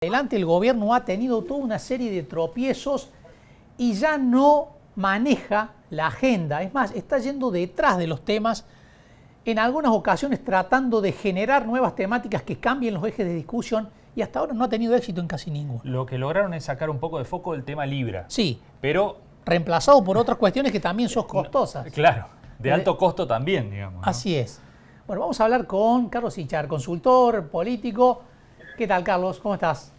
Adelante el gobierno ha tenido toda una serie de tropiezos y ya no maneja la agenda. Es más, está yendo detrás de los temas, en algunas ocasiones tratando de generar nuevas temáticas que cambien los ejes de discusión y hasta ahora no ha tenido éxito en casi ninguno. Lo que lograron es sacar un poco de foco del tema Libra. Sí, pero reemplazado por otras cuestiones que también son costosas. Claro, de alto costo también, digamos, ¿no? Así es. Bueno, vamos a hablar con Carlos Ichar, consultor político. ¿Qué tal, Carlos? ¿Cómo estás?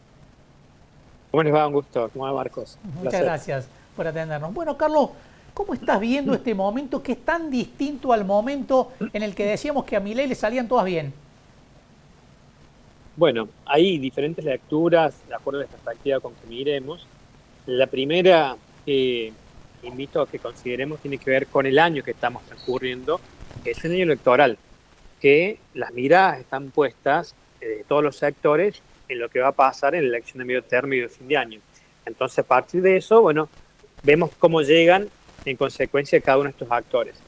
¿Cómo les va? Un gusto. ¿Cómo va, Marcos? Muchas gracias por atendernos. Bueno, Carlos, ¿cómo estás viendo este momento que es tan distinto al momento en el que decíamos que a Milei le salían todas bien? Bueno, hay diferentes lecturas de acuerdo a la perspectiva con que miremos. La primera que invito a que consideremos tiene que ver con el año que estamos transcurriendo, que es un año electoral, que las miradas están puestas de todos los sectores en lo que va a pasar en la elección de medio término y de fin de año. Entonces, a partir de eso, bueno, vemos cómo llegan en consecuencia cada uno de estos actores.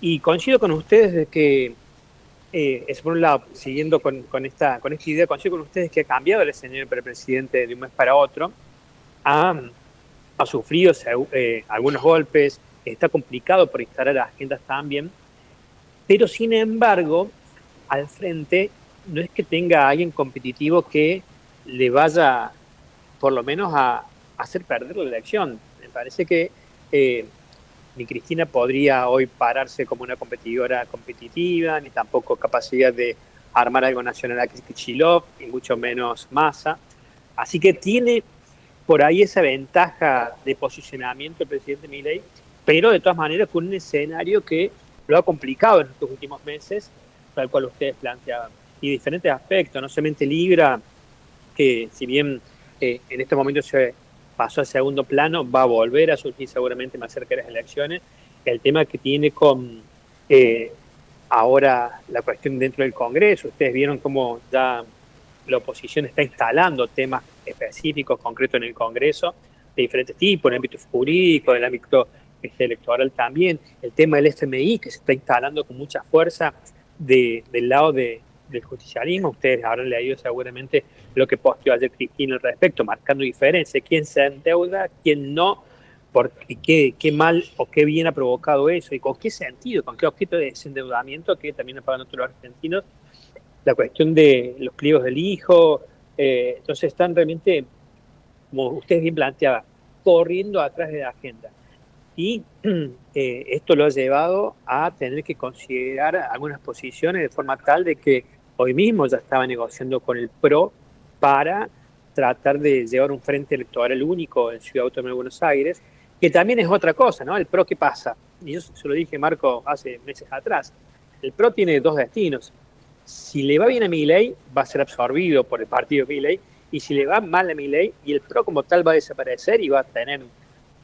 Y coincido con ustedes de que, es por un lado, siguiendo con esta idea, coincido con ustedes que ha cambiado el escenario para el presidente de un mes para otro, ha sufrido algunos golpes, está complicado por instalar agendas también, pero sin embargo, al frente no es que tenga a alguien competitivo que le vaya, por lo menos, a hacer perder la elección. Me parece que ni Cristina podría hoy pararse como una competidora competitiva, ni tampoco capacidad de armar algo nacional a Kicillof, ni mucho menos Massa. Así que tiene por ahí esa ventaja de posicionamiento el presidente Milei, pero de todas maneras con un escenario que lo ha complicado en estos últimos meses, tal cual ustedes planteaban. Y diferentes aspectos, no solamente Libra, que si bien en este momento se pasó a segundo plano, va a volver a surgir seguramente más cerca de las elecciones. El tema que tiene con ahora la cuestión dentro del Congreso, ustedes vieron cómo ya la oposición está instalando temas específicos, concretos en el Congreso, de diferentes tipos, en el ámbito jurídico, en el ámbito electoral también. El tema del FMI, que se está instalando con mucha fuerza del lado del justicialismo. Ustedes habrán leído seguramente lo que posteó ayer Cristina al respecto, marcando diferencia, quién se endeuda, quién no, porque qué mal o qué bien ha provocado eso, y con qué sentido, con qué objeto de ese endeudamiento que también pagan otros los argentinos, la cuestión de los pliegos del hijo. Entonces están realmente, como ustedes bien planteaban, corriendo atrás de la agenda. Y esto lo ha llevado a tener que considerar algunas posiciones de forma tal de que hoy mismo ya estaba negociando con el PRO para tratar de llevar un frente electoral único en Ciudad Autónoma de Buenos Aires, que también es otra cosa, ¿no? El PRO, ¿qué pasa? Y yo se lo dije, Marco, hace meses atrás. El PRO tiene dos destinos. Si le va bien a Milei, va a ser absorbido por el partido Milei, y si le va mal a Milei, y el PRO como tal va a desaparecer y va a tener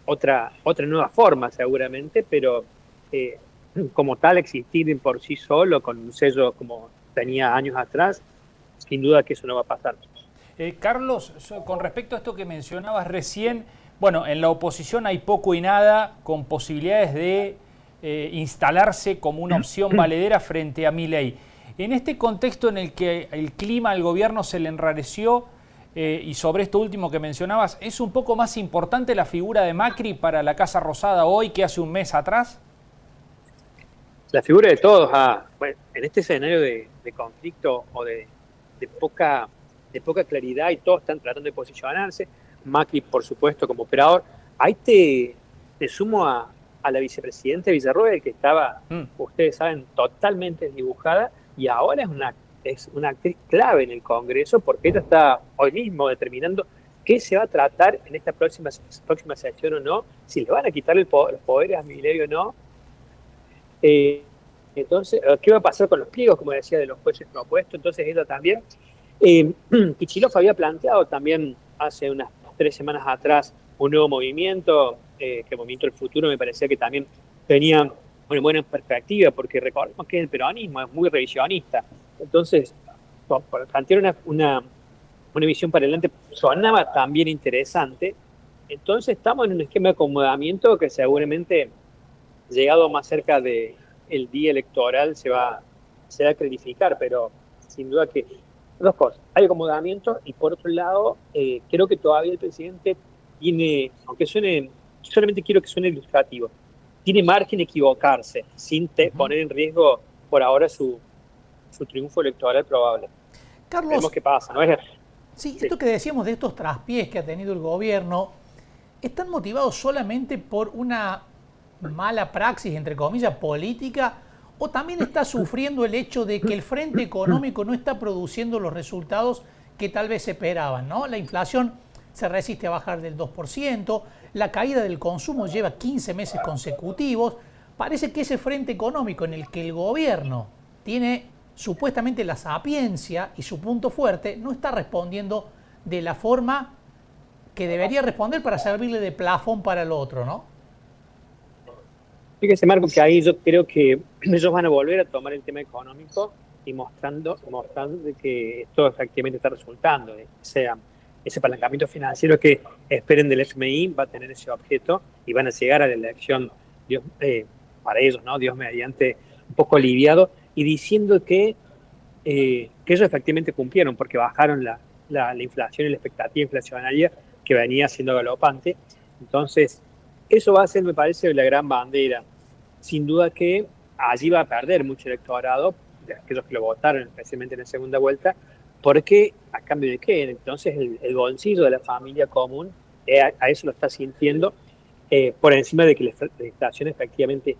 otra nueva forma seguramente, pero como tal existir por sí solo, con un sello como tenía años atrás, sin duda que eso no va a pasar. Carlos, con respecto a esto que mencionabas recién, bueno, en la oposición hay poco y nada con posibilidades de instalarse como una opción valedera frente a Milei. En este contexto en el que el clima al gobierno se le enrareció, y sobre esto último que mencionabas, ¿es un poco más importante la figura de Macri para la Casa Rosada hoy que hace un mes atrás? La figura de todos, bueno, en este escenario de conflicto o de poca claridad, y todos están tratando de posicionarse, Macri por supuesto como operador. Ahí te sumo a la vicepresidenta Villarroel, que estaba, ustedes saben, totalmente desdibujada, y ahora es una actriz clave en el Congreso, porque ella está hoy mismo determinando qué se va a tratar en esta próxima sesión o no, si le van a quitar los poderes a Milei o no. Entonces, ¿qué va a pasar con los pliegos, como decía, de los jueces propuestos? Entonces, ella también. Kicillof había planteado también hace unas 3 semanas atrás un nuevo movimiento, que el Movimiento del Futuro me parecía que también tenía una buena perspectiva, porque recordemos que el peronismo es muy revisionista. Entonces, plantear una visión para adelante sonaba también interesante. Entonces, estamos en un esquema de acomodamiento que seguramente, llegado más cerca del día electoral, se va a clarificar, pero sin duda que dos cosas. Hay acomodamiento y por otro lado, creo que todavía el presidente tiene, aunque suene, solamente quiero que suene ilustrativo, tiene margen de equivocarse sin poner en riesgo por ahora su triunfo electoral probable. Carlos, vemos qué pasa, ¿no? Sí, esto que decíamos de estos traspiés que ha tenido el gobierno, ¿están motivados solamente por una mala praxis, entre comillas, política? ¿O también está sufriendo el hecho de que el frente económico no está produciendo los resultados que tal vez se esperaban, ¿no? La inflación se resiste a bajar del 2%, la caída del consumo lleva 15 meses consecutivos. Parece que ese frente económico en el que el gobierno tiene supuestamente la sapiencia y su punto fuerte, no está respondiendo de la forma que debería responder para servirle de plafón para el otro, ¿no? Fíjese, Marco, que ahí yo creo que ellos van a volver a tomar el tema económico y mostrando que esto efectivamente está resultando. Ese apalancamiento financiero que esperen del FMI va a tener ese objeto y van a llegar a la elección, Dios, para ellos, ¿no? Dios mediante, un poco aliviado y diciendo que ellos efectivamente cumplieron porque bajaron la inflación y la expectativa inflacionaria que venía siendo galopante. Entonces, eso va a ser, me parece, la gran bandera. Sin duda que allí va a perder mucho electorado, de aquellos que lo votaron, especialmente en la segunda vuelta, porque a cambio de qué, entonces el bolsillo de la familia común a eso lo está sintiendo por encima de que la inflación efectivamente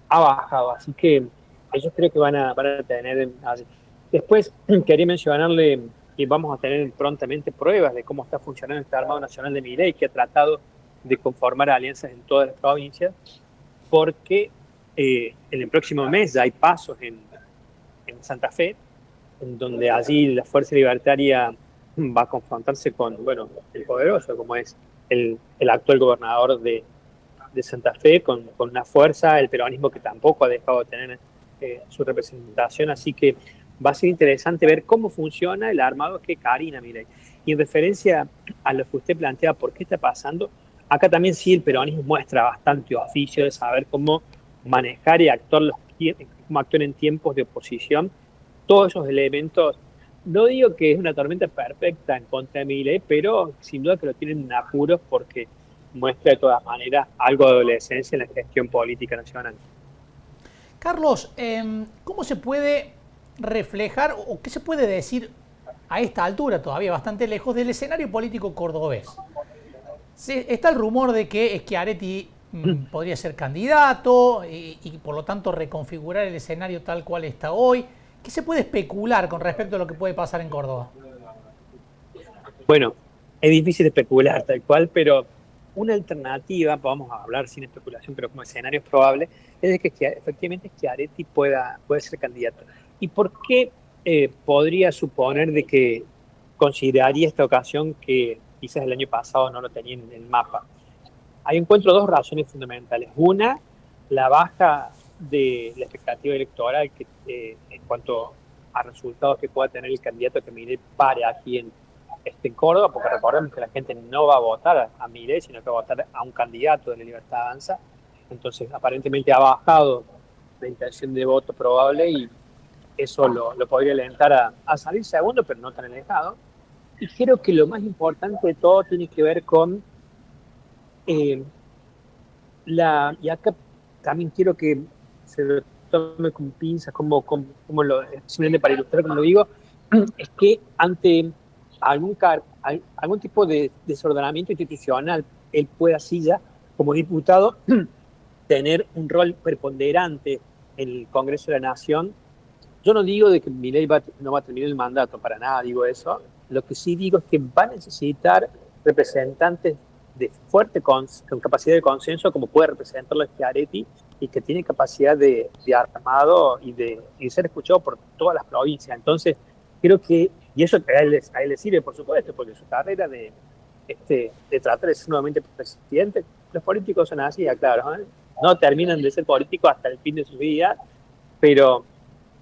ha bajado. Así que ellos creo que van a tener allí. Después quería mencionarle que vamos a tener prontamente pruebas de cómo está funcionando este Armado Nacional de Milei, que ha tratado de conformar alianzas en todas las provincias, porque en el próximo mes ya hay pasos en Santa Fe, en donde allí la Fuerza Libertaria va a confrontarse con, bueno, el poderoso, como es el actual gobernador de Santa Fe, con una fuerza, el peronismo que tampoco ha dejado de tener su representación, así que va a ser interesante ver cómo funciona el armado que Karina Milei. Y en referencia a lo que usted plantea, ¿por qué está pasando? Acá también sí el peronismo muestra bastante oficio de saber cómo manejar y cómo actuar en tiempos de oposición. Todos esos elementos, no digo que es una tormenta perfecta en contra de Milei, pero sin duda que lo tienen en apuros porque muestra de todas maneras algo de adolescencia en la gestión política nacional. Carlos, ¿cómo se puede reflejar o qué se puede decir a esta altura, todavía bastante lejos, del escenario político cordobés? Está el rumor de que Schiaretti podría ser candidato y por lo tanto reconfigurar el escenario tal cual está hoy. ¿Qué se puede especular con respecto a lo que puede pasar en Córdoba? Bueno, es difícil especular tal cual, pero una alternativa, vamos a hablar sin especulación, pero como escenario probable, es de que efectivamente Schiaretti puede ser candidato. ¿Y por qué podría suponer de que consideraría esta ocasión que quizás el año pasado no lo tenía en el mapa? Ahí encuentro dos razones fundamentales. Una, la baja de la expectativa electoral que en cuanto a resultados que pueda tener el candidato que Milei pare aquí en Córdoba, porque recordemos que la gente no va a votar a Milei, sino que va a votar a un candidato de la Libertad Avanza. Entonces, aparentemente ha bajado la intención de voto probable y eso lo podría alentar a salir segundo, pero no tan alejado. Y creo que lo más importante de todo tiene que ver con y acá también quiero que se lo tome con pinzas, como simplemente para ilustrar como lo digo, es que ante algún tipo de desordenamiento institucional, él pueda así ya, como diputado, tener un rol preponderante en el Congreso de la Nación. Yo no digo de que Milei no va a terminar el mandato, para nada digo eso. Lo que sí digo es que va a necesitar representantes de con capacidad de consenso, como puede representarlo Schiaretti, y que tiene capacidad de armado y de ser escuchado por todas las provincias. Entonces, creo que, y eso a él le sirve, por supuesto, porque su carrera de tratar de ser nuevamente presidente, los políticos son así, claro, ¿eh? No terminan de ser políticos hasta el fin de sus vidas, pero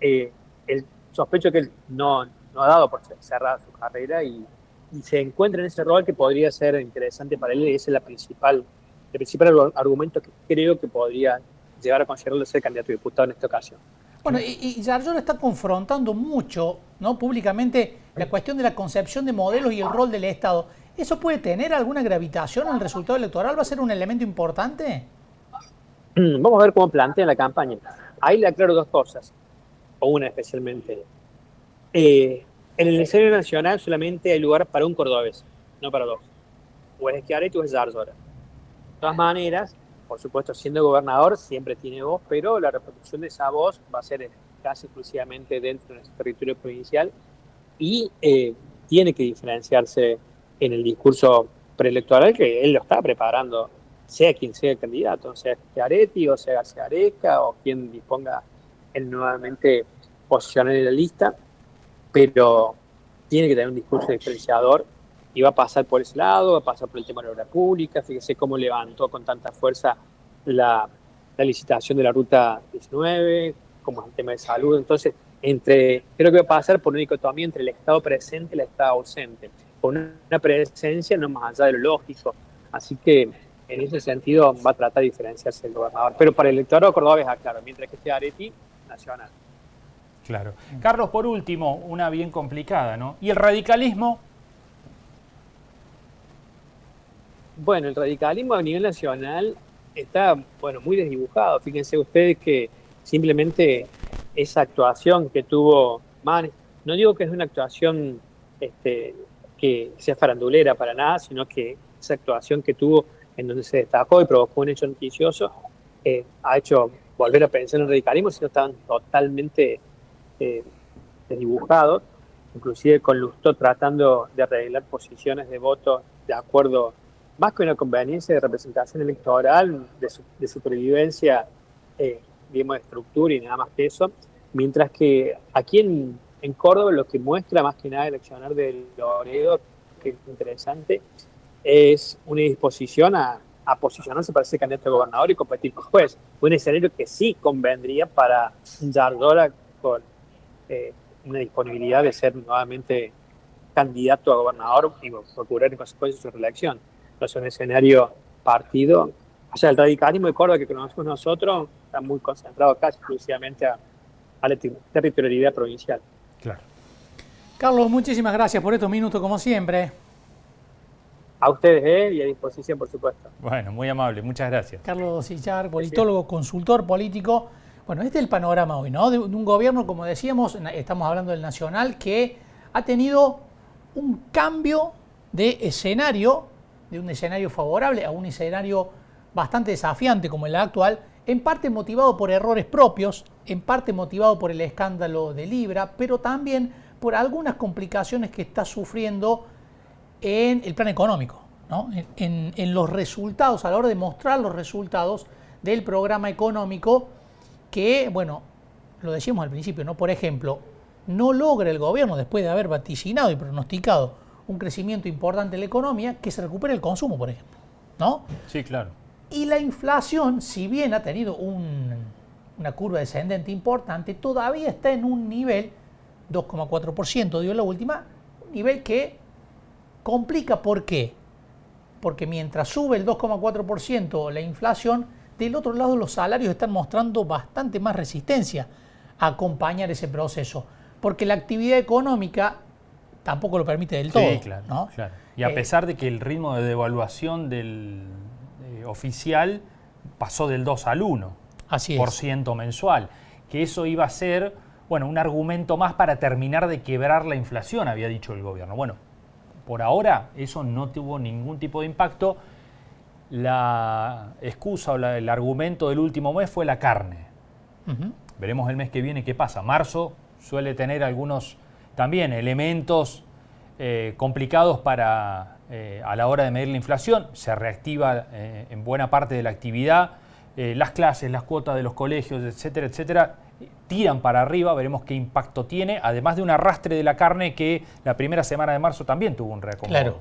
el sospecho que él no ha dado por cerrada su carrera y se encuentra en ese rol que podría ser interesante para él, y ese es el principal argumento que creo que podría llevar a considerarlo ser candidato a diputado en esta ocasión. Bueno, y Yarlora está confrontando mucho, ¿no?, públicamente la cuestión de la concepción de modelos y el rol del Estado. ¿Eso puede tener alguna gravitación en el resultado electoral? ¿Va a ser un elemento importante? Vamos a ver cómo plantea la campaña. Ahí le aclaro dos cosas, o una especialmente. En el escenario nacional solamente hay lugar para un cordobés, no para dos. O es Schiaretti o es Yarlora. De todas maneras, por supuesto, siendo gobernador siempre tiene voz, pero la reproducción de esa voz va a ser casi exclusivamente dentro de nuestro territorio provincial y tiene que diferenciarse en el discurso preelectoral que él lo está preparando, sea quien sea el candidato, sea Schiaretti o sea García Aresca o quien disponga él nuevamente posicionar en la lista, pero tiene que tener un discurso diferenciador y va a pasar por ese lado, va a pasar por el tema de la obra pública. Fíjese cómo levantó con tanta fuerza la licitación de la Ruta 19, como es el tema de salud. Entonces, creo que va a pasar por una dicotomía entre el Estado presente y el Estado ausente, con una presencia no más allá de lo lógico. Así que, en ese sentido, va a tratar de diferenciarse el gobernador. Pero para el electorado cordobés, claro, mientras que esté Areti, nacional. Claro. Carlos, por último, una bien complicada, ¿no? ¿Y el radicalismo? Bueno, el radicalismo a nivel nacional está, bueno, muy desdibujado. Fíjense ustedes que simplemente esa actuación que tuvo Manes, no digo que es una actuación que sea farandulera para nada, sino que esa actuación que tuvo en donde se destacó y provocó un hecho noticioso, ha hecho volver a pensar en el radicalismo, sino estaban totalmente desdibujados, inclusive con Lustó tratando de arreglar posiciones de voto de acuerdo, más que una conveniencia de representación electoral, de supervivencia, digamos, de estructura y nada más que eso, mientras que aquí en Córdoba lo que muestra más que nada el accionar de Loredo, que es interesante, es una disposición a posicionarse para ser candidato a gobernador y competir con juez. Un escenario que sí convendría para Yarlora con una disponibilidad de ser nuevamente candidato a gobernador y procurar en consecuencia su reelección. Entonces, un escenario partido. O sea, el radicalismo de Córdoba que conocemos nosotros está muy concentrado casi exclusivamente a la territorialidad provincial. Claro. Carlos, muchísimas gracias por estos minutos, como siempre. A ustedes, y a disposición, por supuesto. Bueno, muy amable, muchas gracias. Carlos Sillar, politólogo, consultor político. Bueno, este es el panorama hoy, ¿no? De un gobierno, como decíamos, estamos hablando del nacional, que ha tenido un cambio de escenario, de un escenario favorable a un escenario bastante desafiante como el actual, en parte motivado por errores propios, en parte motivado por el escándalo de Libra, pero también por algunas complicaciones que está sufriendo en el plan económico, ¿no? En los resultados, a la hora de mostrar los resultados del programa económico que, bueno, lo decíamos al principio, ¿no? Por ejemplo, no logra el gobierno, después de haber vaticinado y pronosticado un crecimiento importante en la economía, que se recupere el consumo, por ejemplo, ¿no? Sí, claro. Y la inflación, si bien ha tenido una curva descendente importante, todavía está en un nivel, 2,4% dio la última, un nivel que complica. ¿Por qué? Porque mientras sube el 2,4% la inflación, del otro lado los salarios están mostrando bastante más resistencia a acompañar ese proceso, porque la actividad económica tampoco lo permite del todo. Sí, claro, ¿no? Claro. Y a pesar de que el ritmo de devaluación del oficial pasó del 2 al 1% Así es. por ciento mensual, que eso iba a ser, bueno, un argumento más para terminar de quebrar la inflación, había dicho el gobierno. Bueno, por ahora eso no tuvo ningún tipo de impacto. La excusa o el argumento del último mes fue la carne. Veremos el mes que viene qué pasa. Marzo suele tener algunos también elementos complicados para a la hora de medir la inflación. Se reactiva en buena parte de la actividad. Las clases, las cuotas de los colegios, etcétera, etcétera, tiran para arriba. Veremos qué impacto tiene, además de un arrastre de la carne que la primera semana de marzo también tuvo un reacomodo. Claro.